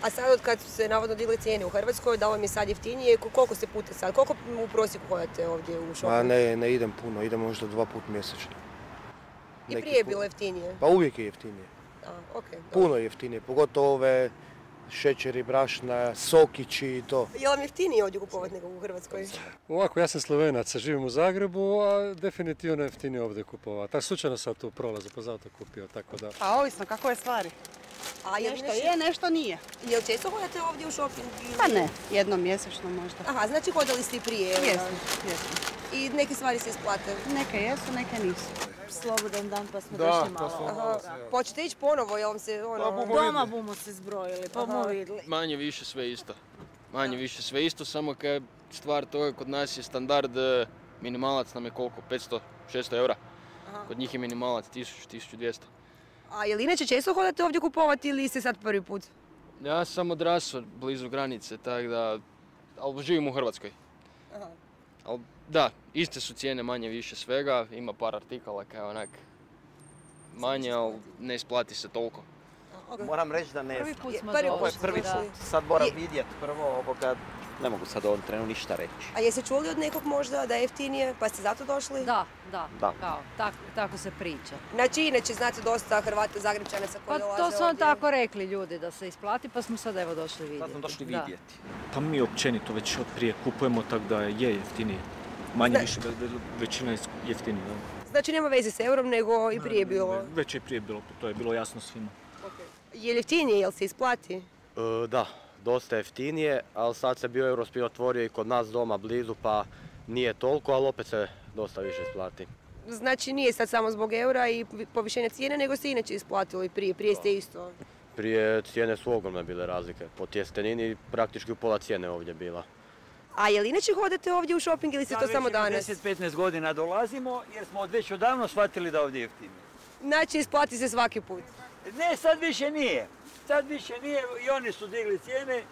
A sad od kad su se navodno digli cijene u Hrvatskoj, da vam je sad jeftinije, koliko se puta sad, koliko u prosjeku hodate ovdje u shopping? Ma ne idem puno, idem možda 2 puta mjesečno. I prije je bilo jeftinije? Pa uvijek je jeftinije. Puno je jeftinije, pogotovo ove šećeri, brašna, sokići i to. Je li vam jeftinije ovdje kupovati nego u Hrvatskoj? Ovako, ja sam Slovenac, živim u Zagrebu, a definitivno je jeftinije ovdje kupovati. Tak slučajno sam tu prolazu, pa zato kupio, tako da... Pa ovisno kakove stvari. A nešto je, nešto nije. Jel često hodate ovdje u shopping? Pa ne, jednom mjesečno možda. Aha, znači hodali ste i prije? Jesam. I neke stvari se isplate? Neke jesu, neke nisu. Slobodan dan pa smo došli malo. Hoćete ići ponovo, jel vam se Doma bumo se zbrojili, pa bomo vidjeli. Manje više sve isto. Manje više sve isto, samo kaj stvar toga kod nas je standard, minimalac nam je koliko? 500-600 eura. Kod njih je minimalac 1000-1200. A je li inače često hodate ovdje kupovati ili ste sad prvi put? Ja sam odrasao blizu granice, tako da, ali živim u Hrvatskoj. Ali da, iste su cijene manje više svega, ima par artikala kao onak manje, ali ne isplati se toliko. Moram reći da ne znam. Prvi put smo Ovo je prvi došli, put, sad moram vidjeti prvo ovoga, ne mogu sad u ovom trenu ništa reći. A jeste čuli od nekog možda da je jeftinije, pa ste zato došli? Da, Da. kao, tako se priča. Znači inače znate dosta Hrvata, Zagrepčanaca koji Pa dolaze to su nam ovdje. tako rekli ljudi da se isplati, pa smo sad evo došli vidjeti. Sad smo došli vidjeti. Pa mi općenito već od prije kupujemo, tako da je jeftinije. Manje više, većina je jeftinija. Znači nema veze s eurom, nego i prije bilo? Već je prije bilo, to je bilo jasno svima. Je li jeftinije, jel se isplati? Da, dosta jeftinije, ali sad se bio Eurospin otvorio i kod nas doma blizu, pa nije toliko, ali opet se dosta više isplati. Znači nije sad samo zbog eura i povišenja cijene, nego se inače isplatili prije ste isto. Prije cijene su ogromne bile razlike, po tjestenini praktički u pola cijene ovdje bila. A je li inače hodate ovdje u shopping ili ste to samo danas? 10-15 godina dolazimo jer smo već odavno shvatili da ovdje jeftinije. Znači isplati se svaki put? Ne, sad više nije. Sad više nije i oni su digli cijene.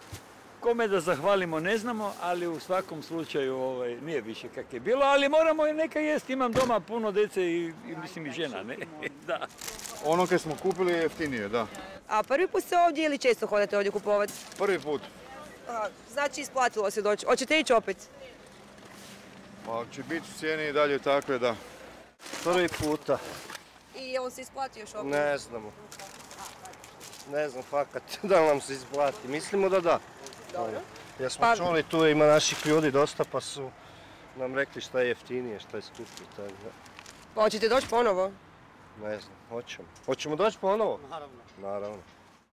Kome da zahvalimo ne znamo, ali u svakom slučaju nije više kak je bilo, ali moramo i neka jesti. Imam doma puno dece i mislim i žena, ne? Da. Ono kad smo kupili je jeftinije, da. A prvi put ste ovdje ili često hodate ovdje kupovati? Prvi put. Znači isplatilo se doći. Hoćete ići opet? Pa će biti cijene i dalje takve, da. Prvi puta. I je on se isplatio shopping? Ne znamo. Ne znam fakat da li nam se isplati. Mislimo da da. Dobro. Jer smo čuli, tu ima naših ljudi dosta pa su nam rekli šta je jeftinije, šta je skuplje. Pa hoćete doći ponovo? Ne znam, hoćemo. Hoćemo doći ponovo? Naravno.